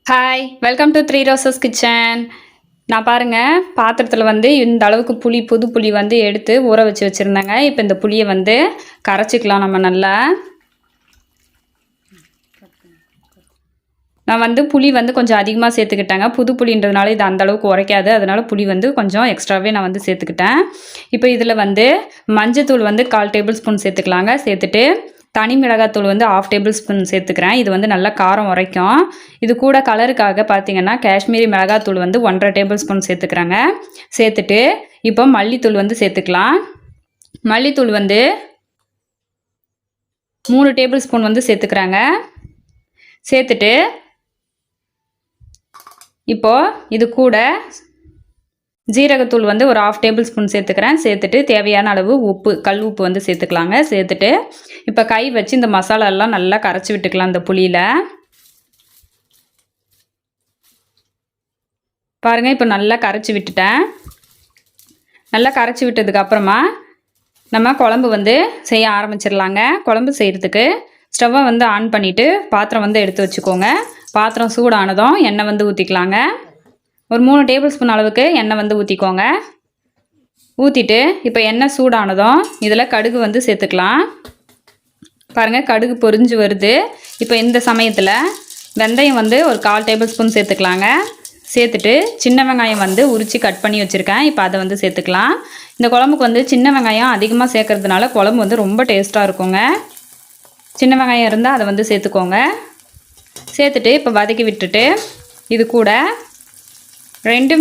Hi welcome to three roses kitchen. நான் பாருங்கள் பாத்திரத்தில் வந்து இந்த அளவுக்கு புது புளி வந்து எடுத்து ஊற வச்சுருந்தேங்க. இப்போ இந்த புளியை வந்து கரைச்சிக்கலாம் நம்ம நல்லா. நான் வந்து புளி வந்து கொஞ்சம் அதிகமாக சேர்த்துக்கிட்டேங்க. புது புளின்றதுனால இது அந்தளவுக்கு உரைக்காது, அதனால் புளி வந்து கொஞ்சம் எக்ஸ்ட்ராவே நான் வந்து சேர்த்துக்கிட்டேன். இப்போ இதில் வந்து மஞ்சத்தூள் வந்து 1/4 டேபிள் ஸ்பூன் சேர்த்துக்கலாங்க. சேர்த்துட்டு தனி மிளகாத்தூள் வந்து 1/2 டேபிள் ஸ்பூன் சேர்த்துக்கிறேன். இது வந்து நல்லா காரம் உரைக்கும். இது கூட கலருக்காக பார்த்தீங்கன்னா காஷ்மீரி மிளகாத்தூள் வந்து 1/2 டேபிள் ஸ்பூன் சேர்த்துக்கிறேங்க. சேர்த்துட்டு இப்போ மல்லித்தூள் வந்து சேர்த்துக்கலாம். மல்லித்தூள் வந்து 3 டேபிள் ஸ்பூன் வந்து சேர்த்துக்கிறாங்க. சேர்த்துட்டு இப்போது இது கூட ஜீரகத்தூள் வந்து ஒரு 1/2 டேபிள் ஸ்பூன் சேர்த்துக்கிறேன். சேர்த்துட்டு தேவையான அளவு உப்பு, கல் உப்பு வந்து சேர்த்துக்கலாங்க. சேர்த்துட்டு இப்போ கை வச்சு இந்த மசாலாலாம் நல்லா கரைச்சி விட்டுக்கலாம். இந்த புளியில் பாருங்கள், இப்போ நல்லா கரைச்சி விட்டுட்டேன். நல்லா கரைச்சி விட்டதுக்கப்புறமா நம்ம குழம்பு வந்து செய்ய ஆரம்பிச்சிடலாங்க. குழம்பு செய்கிறதுக்கு ஸ்டவ்வை வந்து ஆன் பண்ணிவிட்டு பாத்திரம் வந்து எடுத்து வச்சுக்கோங்க. பாத்திரம் சூடானதும் எண்ணெய் வந்து ஊற்றிக்கலாங்க. ஒரு 3 டேபிள் ஸ்பூன் அளவுக்கு எண்ணெய் வந்து ஊற்றிக்கோங்க. ஊற்றிட்டு இப்போ எண்ணெய் சூடானதும் இதில் கடுகு வந்து சேர்த்துக்கலாம். பாருங்கள், கடுகு பொரிஞ்சு வருது. இப்போ இந்த சமயத்தில் வெந்தயம் வந்து ஒரு 1/4 டேபிள் ஸ்பூன் சேர்த்துக்கலாங்க. சேர்த்துட்டு சின்ன வெங்காயம் வந்து உரித்து கட் பண்ணி வச்சுருக்கேன். இப்போ அதை வந்து சேர்த்துக்கலாம். இந்த குழம்புக்கு வந்து சின்ன வெங்காயம் அதிகமாக சேர்க்கறதுனால குழம்பு வந்து ரொம்ப டேஸ்ட்டாக இருக்குங்க. சின்ன வெங்காயம் இருந்தால் அதை வந்து சேர்த்துக்கோங்க. சேர்த்துட்டு இப்போ வதக்கி விட்டுட்டு இது கூட 2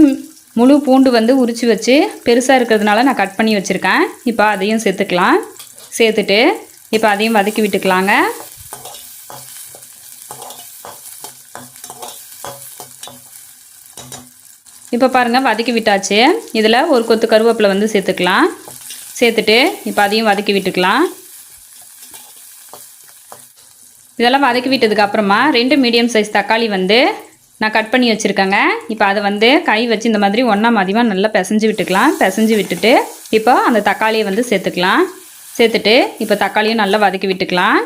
முழு பூண்டு வந்து உரித்து வச்சு பெருசாக இருக்கிறதுனால நான் கட் பண்ணி வச்சுருக்கேன். இப்போ அதையும் சேர்த்துக்கலாம். சேர்த்துட்டு இப்போ அதையும் வதக்கி விட்டுக்கலாங்க. இப்போ பாருங்கள், வதக்கி விட்டாச்சு. இதில் ஒரு கொத்து கருவேப்பிலை வந்து சேர்த்துக்கலாம். சேர்த்துட்டு இப்போ அதையும் வதக்கி விட்டுக்கலாம். இதெல்லாம் வதக்கி விட்டதுக்கப்புறமா 2 மீடியம் சைஸ் தக்காளி வந்து நான் கட் பண்ணி வச்சுருக்கேங்க. இப்போ அதை வந்து கை வச்சு இந்த மாதிரி ஒன்றா மதியமாக நல்லா பிசைஞ்சு விட்டுக்கலாம். பிசைஞ்சு விட்டுட்டு இப்போ அந்த தக்காளியை வந்து சேர்த்துக்கலாம். சேர்த்துட்டு இப்போ தக்காளியும் நல்லா வதக்கி விட்டுக்கலாம்.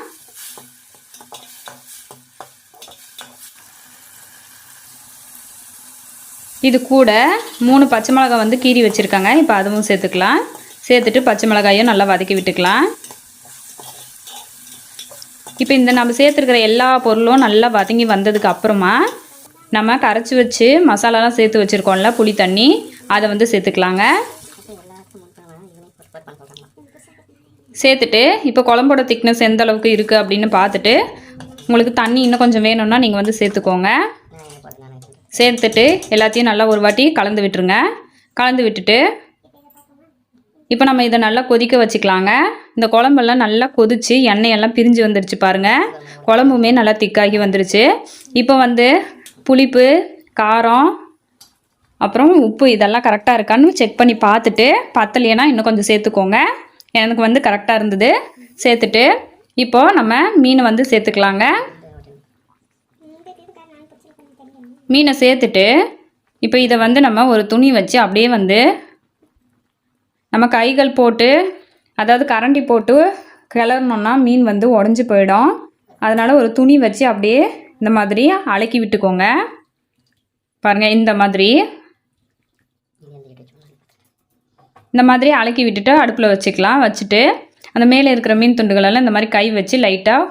இது கூட 3 பச்சை மிளகாய் வந்து கீறி வச்சுருக்காங்க. இப்போ அதுவும் சேர்த்துக்கலாம். சேர்த்துட்டு பச்சை மிளகாயும் நல்லா வதக்கி விட்டுக்கலாம். இப்போ இந்த நம்ம சேர்த்துருக்கிற எல்லா பொருளும் நல்லா வதங்கி வந்ததுக்கு அப்புறமா நம்ம கரைச்சி வச்சு மசாலாலாம் சேர்த்து வச்சுருக்கோம்ல புளி தண்ணி, அதை வந்து சேர்த்துக்கலாங்க. சேர்த்துட்டு இப்போ குழம்போட திக்னஸ் எந்த அளவுக்கு இருக்குது அப்படின்னு பார்த்துட்டு உங்களுக்கு தண்ணி இன்னும் கொஞ்சம் வேணும்னா நீங்கள் வந்து சேர்த்துக்கோங்க. சேர்த்துட்டு எல்லாத்தையும் நல்லா ஒரு வாட்டி கலந்து விட்டுருங்க. கலந்து விட்டுட்டு இப்போ நம்ம இதை நல்லா கொதிக்க வச்சுக்கலாங்க. இந்த குழம்பெல்லாம் நல்லா கொதித்து எண்ணெயெல்லாம் பிரிஞ்சு வந்துடுச்சு பாருங்கள். குழம்புமே நல்லா திக்காகி வந்துடுச்சு. இப்போ வந்து புளிப்பு, காரம், அப்புறம் உப்பு இதெல்லாம் கரெக்டாக இருக்கான்னு செக் பண்ணி பார்த்துட்டு பத்தலைன்னா இன்னும் கொஞ்சம் சேர்த்துக்கோங்க. எனக்கு வந்து கரெக்டாக இருந்தது. சேர்த்துட்டு இப்போது நம்ம மீனை வந்து சேர்த்துக்கலாங்க. மீனை சேர்த்துட்டு இப்போ இதை வந்து நம்ம ஒரு துணி வச்சு அப்படியே வந்து நம்ம கைகள் போட்டு, அதாவது கரண்டி போட்டு கிளறணுன்னா மீன் வந்து உடஞ்சி போயிடும். அதனால் ஒரு துணி வச்சு அப்படியே இந்த மாதிரி அலக்கி விட்டுக்கோங்க. பாருங்கள், இந்த மாதிரி அலக்கி விட்டுட்டு அடுப்பில் வச்சுக்கலாம். வச்சுட்டு அந்த மேலே இருக்கிற மீன் துண்டுகளெல்லாம் இந்த மாதிரி கை வச்சு லைட்டாக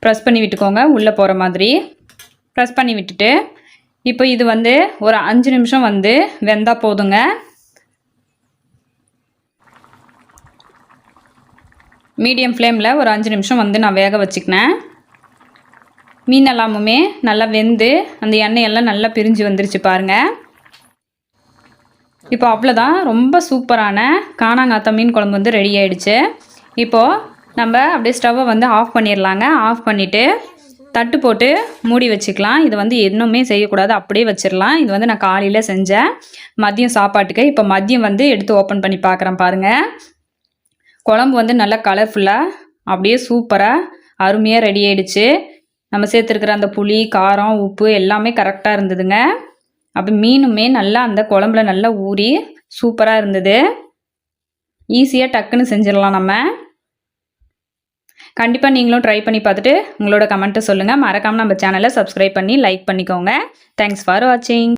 ப்ரெஸ் பண்ணி விட்டுக்கோங்க. உள்ளே போகிற மாதிரி ப்ரெஸ் பண்ணி விட்டுட்டு இப்போ இது வந்து ஒரு 5 நிமிஷம் வந்து வெந்தால் போதுங்க. மீடியம் ஃப்ளேமில் ஒரு 5 நிமிஷம் வந்து நான் வேக வச்சுக்கினேன். மீன் எல்லாமுமே நல்லா வெந்து அந்த எண்ணெயெல்லாம் நல்லா பிரிஞ்சு வந்துருச்சு பாருங்கள். இப்போ அவ்வளோதான், ரொம்ப சூப்பரான காணாங்காத்தா மீன் குழம்பு வந்து ரெடி ஆகிடுச்சு. இப்போது நம்ம அப்படியே ஸ்டவ்வை வந்து ஆஃப் பண்ணிடலாங்க. ஆஃப் பண்ணிவிட்டு தட்டு போட்டு மூடி வச்சுக்கலாம். இது வந்து இன்னுமே செய்யக்கூடாது, அப்படியே வச்சிடலாம். இது வந்து நான் காலையில் செஞ்சேன் மதியம் சாப்பாட்டுக்கு. இப்போ மதியம் வந்து எடுத்து ஓப்பன் பண்ணி பார்க்குறேன் பாருங்கள். குழம்பு வந்து நல்லா கலர்ஃபுல்லாக அப்படியே சூப்பராக அருமையாக ரெடி ஆகிடுச்சு. நம்ம சேர்த்துருக்கிற அந்த புளி, காரம், உப்பு எல்லாமே கரெக்டாக இருந்ததுங்க. அப்போ மீனுமே நல்லா அந்த குழம்புல நல்லா ஊறி சூப்பராக இருந்தது. ஈஸியாக டக்குன்னு செஞ்சிடலாம் நம்ம. கண்டிப்பாக நீங்களும் ட்ரை பண்ணி பார்த்துட்டு உங்களோட கமெண்ட்டை சொல்லுங்கள். மறக்காமல் நம்ம சேனலை சப்ஸ்கிரைப் பண்ணி லைக் பண்ணிக்கோங்க. தேங்க்ஸ் ஃபார் வாட்சிங்.